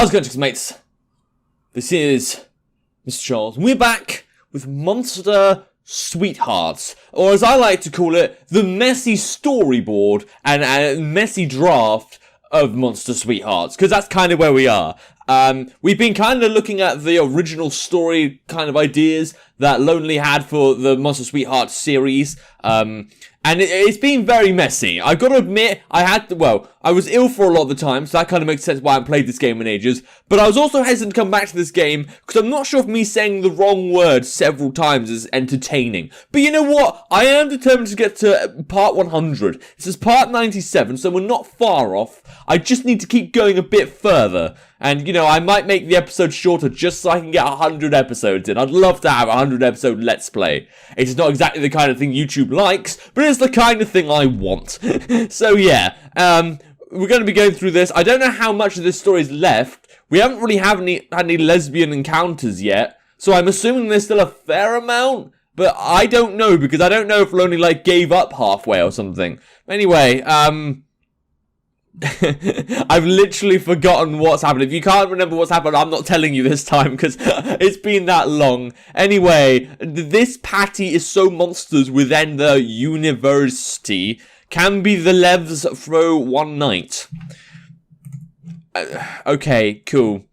How's it going, mates? This is Mrjacharles. We're back with Monster Sweethearts, or as I like to call it, the messy storyboard and a messy draft of Monster Sweethearts, because that's kind of where we are. We've been kind of looking at the original story kind of ideas that Lonely had for the Monster Sweethearts series, and it's been very messy. I've got to admit, I was ill for a lot of the time, so that kind of makes sense why I haven't played this game in ages. But I was also hesitant to come back to this game, because I'm not sure if me saying the wrong word several times is entertaining. But you know what? I am determined to get to part 100. This is part 97, so we're not far off. I just need to keep going a bit further. And, you know, I might make the episode shorter just so I can get 100 episodes in. I'd love to have a 100 episode Let's Play. It's not exactly the kind of thing YouTube likes, but it's the kind of thing I want. So, yeah, we're going to be going through this. I don't know how much of this story is left. We haven't really had any lesbian encounters yet, so I'm assuming there's still a fair amount, but I don't know, because I don't know if Lonely, like, gave up halfway or something. Anyway, I've literally forgotten what's happened. If you can't remember what's happened, I'm not telling you this time because it's been that long. Anyway, this patty is so monsters within the university can be the levs throw one night. Okay, cool.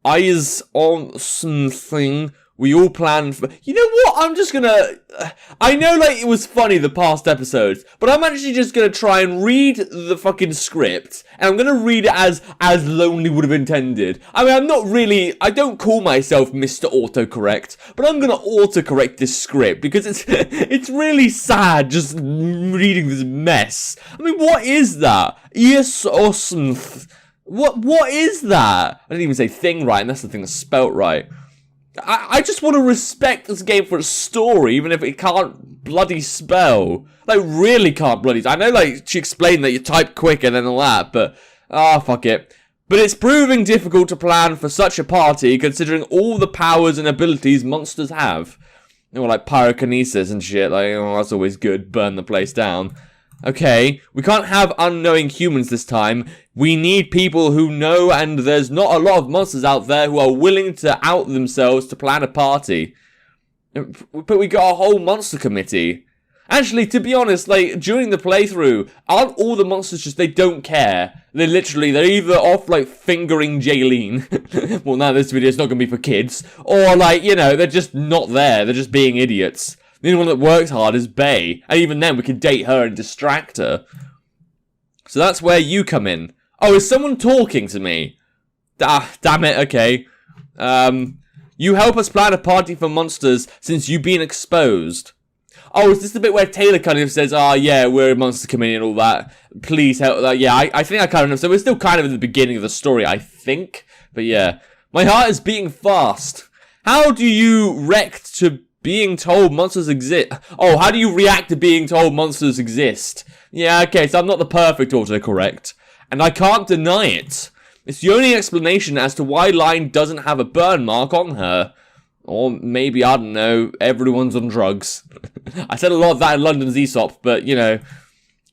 Eyes on something. We all planned for... You know what? I'm just gonna... I know, like, it was funny the past episodes, but I'm actually just gonna try and read the fucking script, and I'm gonna read it as Lonely would have intended. I mean, I'm not really... I don't call myself Mr. Autocorrect, but I'm gonna autocorrect this script, because it's really sad just reading this mess. I mean, what is that? Yes, awesome. What is that? I didn't even say thing right, and that's the thing that's spelt right. I just want to respect this game for its story, even if it can't bloody spell. Like, really can't bloody... I know, like, she explained that you type quick and then all that, but... fuck it. But it's proving difficult to plan for such a party, considering all the powers and abilities monsters have. You know, like pyrokinesis and shit, like, oh, that's always good, burn the place down. Okay, we can't have unknowing humans this time. We need people who know, and there's not a lot of monsters out there who are willing to out themselves to plan a party. But we got a whole monster committee. Actually, to be honest, like, during the playthrough, aren't all the monsters just, they don't care? They're either off, like, fingering Jaylene. Well, now this video's not gonna be for kids. Or, like, you know, they're just not there. They're just being idiots. The only one that works hard is Bay. And even then, we can date her and distract her. So that's where you come in. Oh, is someone talking to me? Damn it, okay. You help us plan a party for monsters since you've been exposed. Oh, is this the bit where Taylor kind of says, yeah, we're a monster committee and all that. Please help. Yeah, I think I kind of know. So we're still kind of at the beginning of the story, I think. But yeah. My heart is beating fast. How do you react to being told monsters exist? Oh, how do you react to being told monsters exist? Yeah, okay, so I'm not the perfect autocorrect. And I can't deny it. It's the only explanation as to why Line doesn't have a burn mark on her. Or maybe, I don't know, everyone's on drugs. I said a lot of that in London's Aesop, but, you know.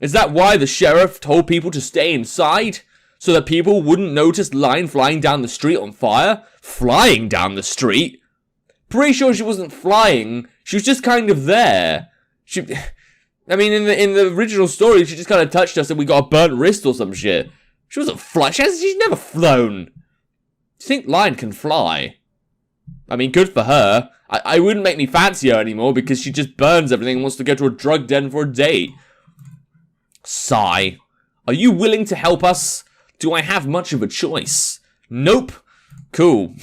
Is that why the sheriff told people to stay inside? So that people wouldn't notice Line flying down the street on fire? Flying down the street? Pretty sure she wasn't flying. She was just kind of there. I mean, in the original story, she just kind of touched us and we got a burnt wrist or some shit. She wasn't flying. She's never flown. Do you think Lion can fly? I mean, good for her. I wouldn't make me fancy her anymore because she just burns everything and wants to go to a drug den for a date. Sigh. Are you willing to help us? Do I have much of a choice? Nope. Cool.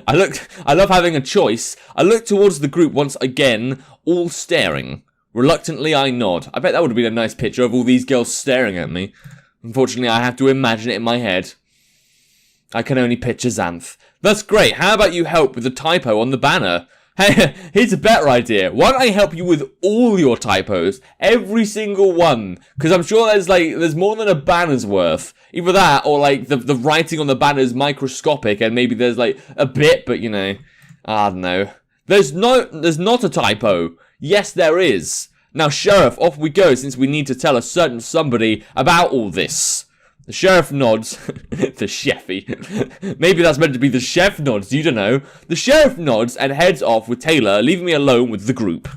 I love having a choice. I look towards the group once again, all staring. Reluctantly, I nod. I bet that would have been a nice picture of all these girls staring at me. Unfortunately, I have to imagine it in my head. I can only picture Xanth. That's great. How about you help with the typo on the banner? Hey, here's a better idea. Why don't I help you with all your typos? Every single one. Because I'm sure there's more than a banner's worth. Either that, or like the writing on the banner is microscopic and maybe there's like a bit, but you know, I don't know. There's not a typo. Yes, there is. Now, Sheriff, off we go since we need to tell a certain somebody about all this. The sheriff nods. The chefy. Maybe that's meant to be the chef nods, you don't know. The sheriff nods and heads off with Taylor, leaving me alone with the group.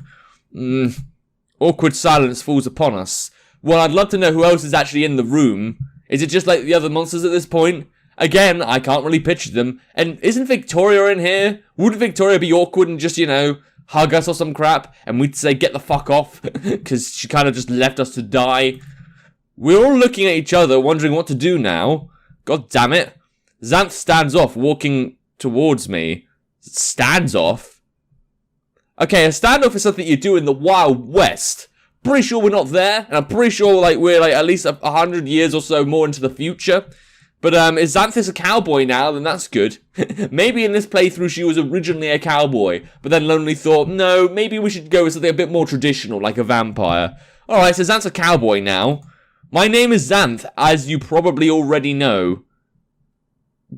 Awkward silence falls upon us. Well, I'd love to know who else is actually in the room. Is it just like the other monsters at this point? Again, I can't really picture them. And isn't Victoria in here? Wouldn't Victoria be awkward and just, hug us or some crap? And we'd say, get the fuck off? Because she kind of just left us to die. We're all looking at each other, wondering what to do now. God damn it. Xanth stands off, walking towards me. Stands off? Okay, a standoff is something you do in the Wild West. Pretty sure we're not there, and I'm pretty sure we're at least 100 years or so more into the future. But is Xanthis a cowboy now? Then that's good. Maybe in this playthrough she was originally a cowboy, but then Lonely thought, no, maybe we should go with something a bit more traditional, like a vampire. Alright, so Xanth's a cowboy now. My name is Xanth, as you probably already know.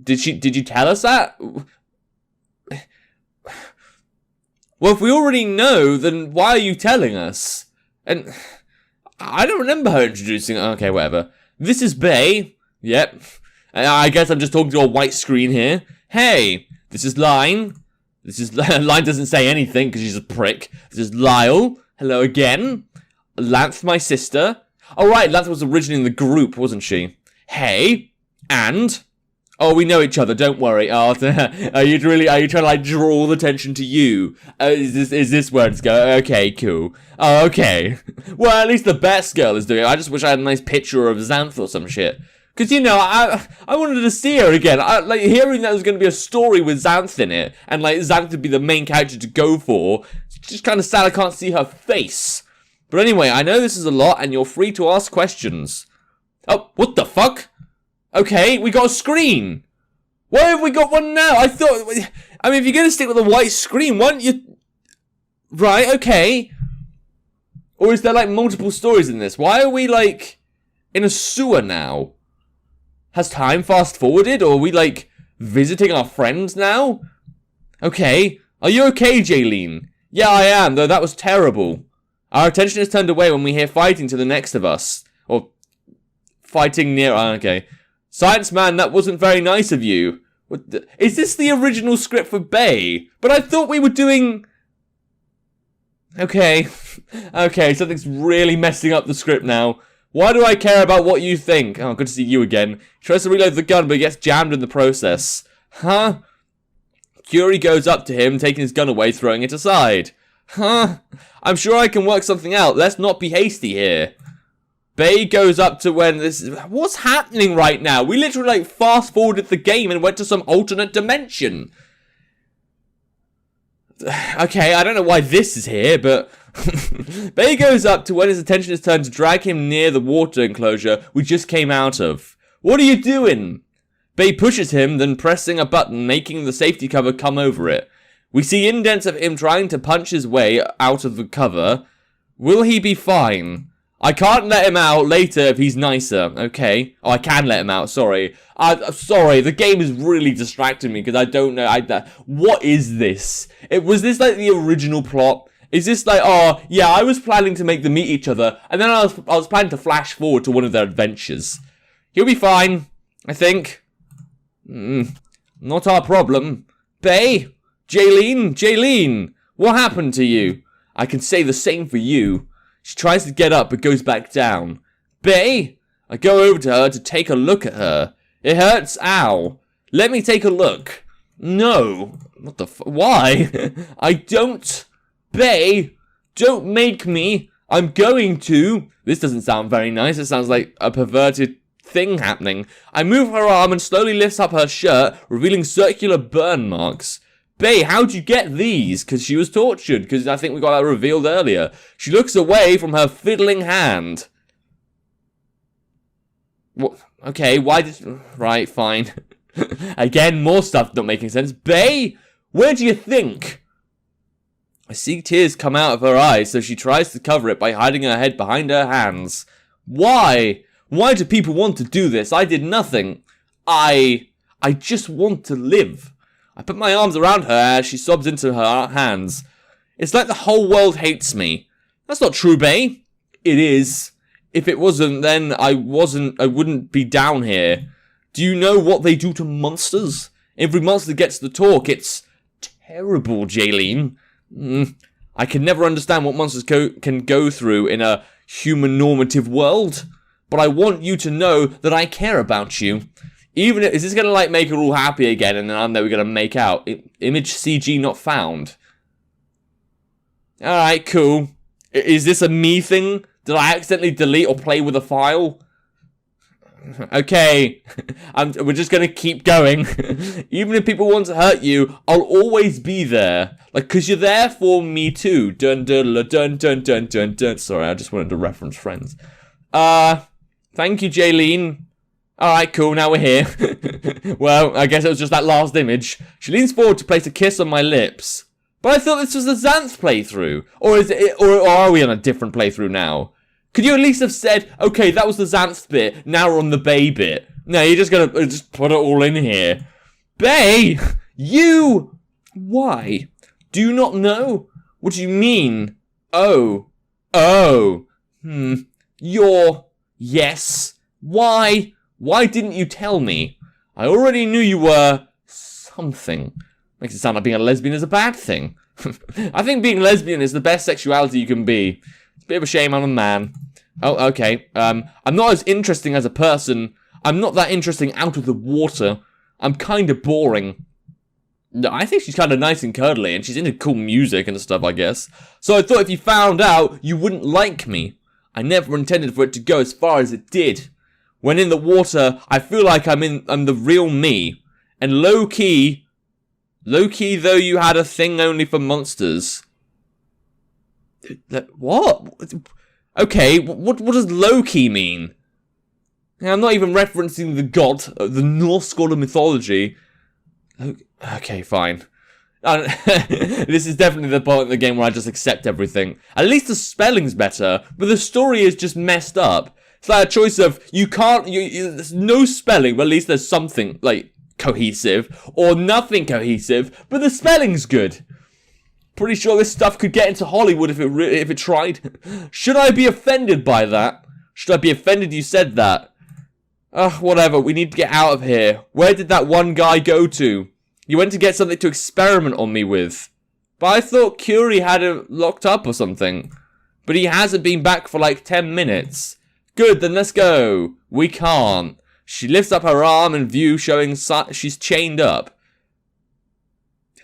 Did you tell us that? Well, if we already know, then why are you telling us? And I don't remember her introducing... Okay, whatever. This is Bay. Yep. I guess I'm just talking to a white screen here. Hey, this is Line. Line doesn't say anything because she's a prick. This is Lyle. Hello again. Lance, my sister. Oh, right, Lance was originally in the group, wasn't she? Hey. And... Oh, we know each other, don't worry. Oh, are you trying to, draw the attention to you? Is this where it's going? Okay, cool. Oh, okay. Well, at least the best girl is doing it. I just wish I had a nice picture of Xanth or some shit. Because, I wanted to see her again. Hearing that there's going to be a story with Xanth in it, and, Xanth would be the main character to go for, it's just kind of sad I can't see her face. But anyway, I know this is a lot, and you're free to ask questions. Oh, what the fuck? Okay, we got a screen. Why have we got one now? If you're going to stick with a white screen, why don't you... Right, okay. Or is there, multiple stories in this? Why are we, in a sewer now? Has time fast-forwarded? Or are we, visiting our friends now? Okay. Are you okay, Jaylene? Yeah, I am, though that was terrible. Our attention is turned away when we hear fighting to the next of us. Or fighting near... okay. Science man, that wasn't very nice of you. Is this the original script for Bay? But I thought we were doing... Okay. Okay, something's really messing up the script now. Why do I care about what you think? Oh, good to see you again. He tries to reload the gun, but gets jammed in the process. Huh? Curie goes up to him, taking his gun away, throwing it aside. Huh? I'm sure I can work something out. Let's not be hasty here. Bay goes up to when this... What's happening right now? We literally, fast-forwarded the game and went to some alternate dimension. Okay, I don't know why this is here, but... Bay goes up to when his attention is turned to drag him near the water enclosure we just came out of. What are you doing? Bay pushes him, then pressing a button, making the safety cover come over it. We see indents of him trying to punch his way out of the cover. Will he be fine? I can't let him out later if he's nicer. Okay. Oh, I can let him out. Sorry. Sorry. The game is really distracting me because I don't know. What is this? Was this the original plot? Is this oh, yeah, I was planning to make them meet each other, and then I was planning to flash forward to one of their adventures. He'll be fine, I think. Not our problem. Bay? Jaylene, what happened to you? I can say the same for you. She tries to get up, but goes back down. Bay? I go over to her to take a look at her. It hurts, ow. Let me take a look. No. What the why? I don't. Bay, don't make me. I'm going to. This doesn't sound very nice. It sounds like a perverted thing happening. I move her arm and slowly lifts up her shirt, revealing circular burn marks. Bay, how'd you get these? Because she was tortured, because I think we got that revealed earlier. She looks away from her fiddling hand. What? Okay, why did... Right, fine. Again, more stuff not making sense. Bay, where do you think? I see tears come out of her eyes, so she tries to cover it by hiding her head behind her hands. Why? Why do people want to do this? I did nothing. I just want to live. I put my arms around her as she sobs into her hands. It's like the whole world hates me. That's not true, Bay. It is. If it wasn't, then I wouldn't be down here. Do you know what they do to monsters? Every monster gets the talk. It's terrible, Jaylene. I can never understand what monsters can go through in a human normative world. But I want you to know that I care about you. Even if, is this going to, like, make her all happy again, and then I'm never going to make out? Image CG not found. Alright, cool. Is this a me thing? Did I accidentally delete or play with a file? Okay. We're just going to keep going. Even if people want to hurt you, I'll always be there. Like, because you're there for me too. Dun dun dun dun dun dun dun. Sorry, I just wanted to reference Friends. Thank you, Jaylene. Alright, cool, now we're here. Well, I guess it was just that last image. She leans forward to place a kiss on my lips. But I thought this was the Xanth playthrough. Or are we on a different playthrough now? Could you at least have said, okay, that was the Xanth bit, now we're on the Bay bit. No, you're just gonna just put it all in here. Bay! You! Why? Do you not know? What do you mean? Oh. You're... Yes. Why? Why didn't you tell me? I already knew you were... something. Makes it sound like being a lesbian is a bad thing. I think being lesbian is the best sexuality you can be. It's a bit of a shame I'm a man. Oh, okay. I'm not as interesting as a person. I'm not that interesting out of the water. I'm kind of boring. No, I think she's kind of nice and cuddly, and she's into cool music and stuff, I guess. So I thought if you found out, you wouldn't like me. I never intended for it to go as far as it did. When in the water, I feel like I'm the real me. And low-key though you had a thing only for monsters. What? Okay, what does low-key mean? I'm not even referencing the god, the Norse god of mythology. Okay, fine. This is definitely the part of the game where I just accept everything. At least the spelling's better, but the story is just messed up. It's like a choice of, there's no spelling, but at least there's something, like, cohesive, or nothing cohesive, but the spelling's good. Pretty sure this stuff could get into Hollywood if it tried. Should I be offended by that? Should I be offended you said that? Whatever, we need to get out of here. Where did that one guy go to? You went to get something to experiment on me with. But I thought Curie had him locked up or something. But he hasn't been back for like 10 minutes. Good, then let's go. We can't. She lifts up her arm in view, showing she's chained up.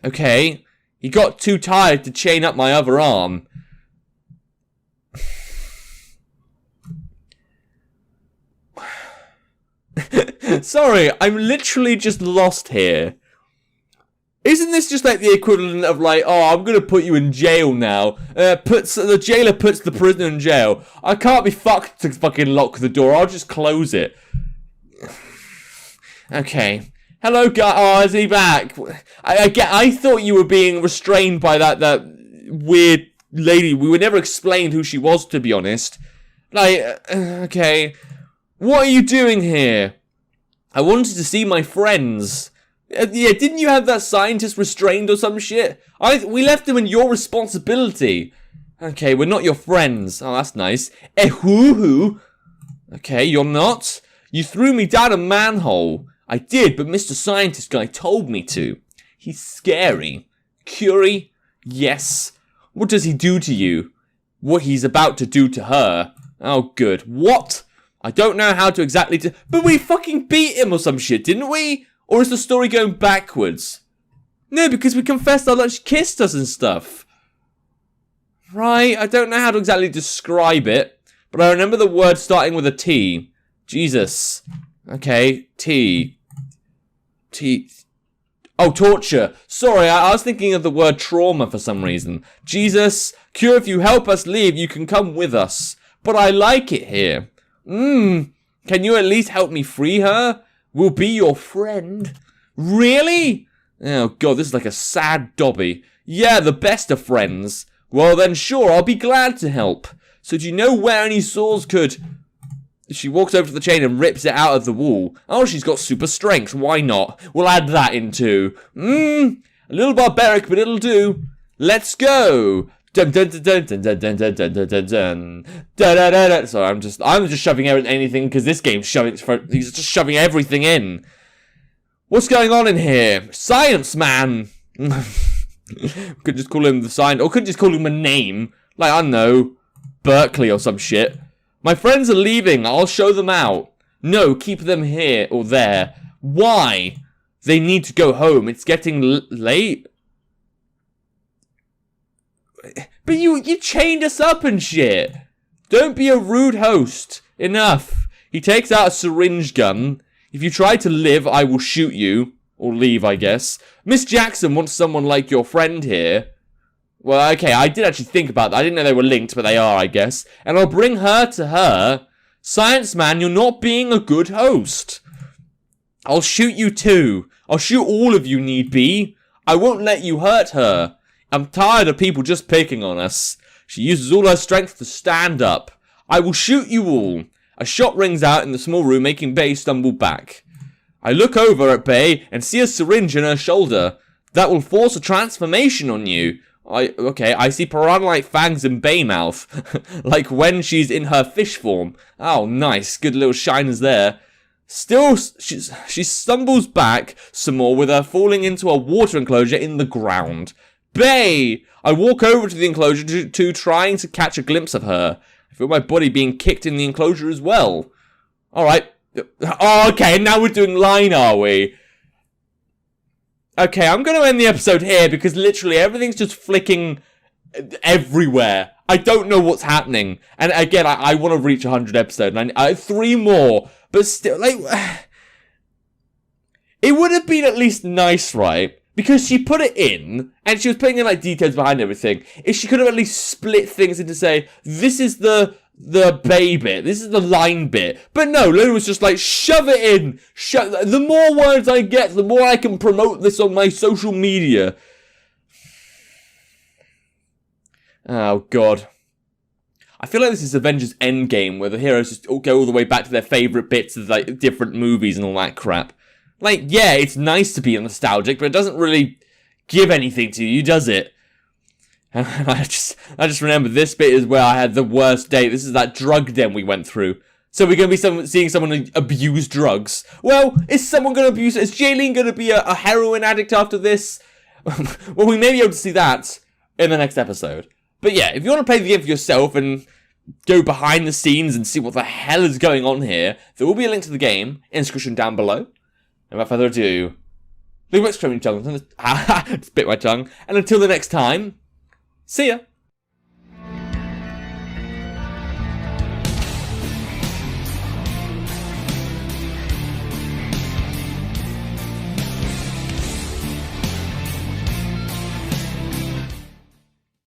Okay. He got too tired to chain up my other arm. Sorry, I'm literally just lost here. Isn't this just like the equivalent of like, oh, I'm gonna put you in jail now. The jailer puts the prisoner in jail. I can't be fucked to fucking lock the door. I'll just close it. Okay. Hello, guy. Oh, is he back? I thought you were being restrained by that weird lady. We were never explained who she was, to be honest. Like, okay. What are you doing here? I wanted to see my friends. Yeah, didn't you have that scientist restrained or some shit? We left him in your responsibility. Okay, we're not your friends. Oh, that's nice. Who? Okay, you're not? You threw me down a manhole. I did, but Mr. Scientist Guy told me to. He's scary. Curie? Yes. What does he do to you? What he's about to do to her. Oh, good. What? I don't know how to exactly do... But we fucking beat him or some shit, didn't we? Or is the story going backwards? No, because we confessed our lunch kissed us and stuff. Right, I don't know how to exactly describe it. But I remember the word starting with a T. Jesus. Okay, T. Oh, torture. Sorry, I was thinking of the word trauma for some reason. Jesus, Cure, if you help us leave, you can come with us. But I like it here. Can you at least help me free her? We'll be your friend. Really? Oh, God, this is like a sad Dobby. Yeah, the best of friends. Well, then, sure, I'll be glad to help. So do you know where any saws could... She walks over to the chain and rips it out of the wall. Oh, she's got super strength. Why not? We'll add that in too. A little barbaric, but it'll do. Let's go. Dun dun dun dun dun dun dun dun dun dun dun dun dun dun dun. Sorry, I'm just shoving anything because this game's he's just shoving everything in. What's going on in here? Science man. Could just call him the science, or could just call him a name, like I don't know, Berkeley or some shit. My friends are leaving. I'll show them out. No, keep them here or there. Why? They need to go home. It's getting late. But you chained us up and shit. Don't be a rude host. Enough. He takes out a syringe gun. If you try to live, I will shoot you. Or leave, I guess. Miss Jackson wants someone like your friend here. Well, okay, I did actually think about that. I didn't know they were linked, but they are, I guess. And I'll bring her to her. Science man, you're not being a good host. I'll shoot you too. I'll shoot all of you, need be. I won't let you hurt her. I'm tired of people just picking on us. She uses all her strength to stand up. I will shoot you all. A shot rings out in the small room, making Bay stumble back. I look over at Bay and see a syringe in her shoulder. That will force a transformation on you. I see piranha-like fangs in Bay mouth. Like when she's in her fish form. Oh, nice. Good little shiners there. Still, she stumbles back some more with her falling into a water enclosure in the ground. Bay! I walk over to the enclosure to trying to catch a glimpse of her. I feel my body being kicked in the enclosure as well. Alright. Oh, okay, now we're doing line, are we? Okay, I'm going to end the episode here because literally everything's just flicking everywhere. I don't know what's happening. And again, I want to reach 100 episodes. And I 3 more. But still, like... It would have been at least nice, right? Because she put it in, and she was putting in, like, details behind everything. If she could have at least split things into, say, this is the Bay bit, this is the line bit. But no, Luna was just like, shove it in. The more words I get, the more I can promote this on my social media. Oh, God. I feel like this is Avengers Endgame, where the heroes just all go all the way back to their favourite bits of, like, different movies and all that crap. Like, yeah, it's nice to be nostalgic, but it doesn't really give anything to you, does it? And I just remember this bit is where I had the worst day. This is that drug den we went through. So we're going to be seeing someone abuse drugs. Well, is someone going to abuse it? Is Jaylene going to be a heroin addict after this? Well, we may be able to see that in the next episode. But yeah, if you want to play the game for yourself and go behind the scenes and see what the hell is going on here, there will be a link to the game in the description down below. And without further ado, leave a tongue. Just bit my tongue. And until the next time, see ya.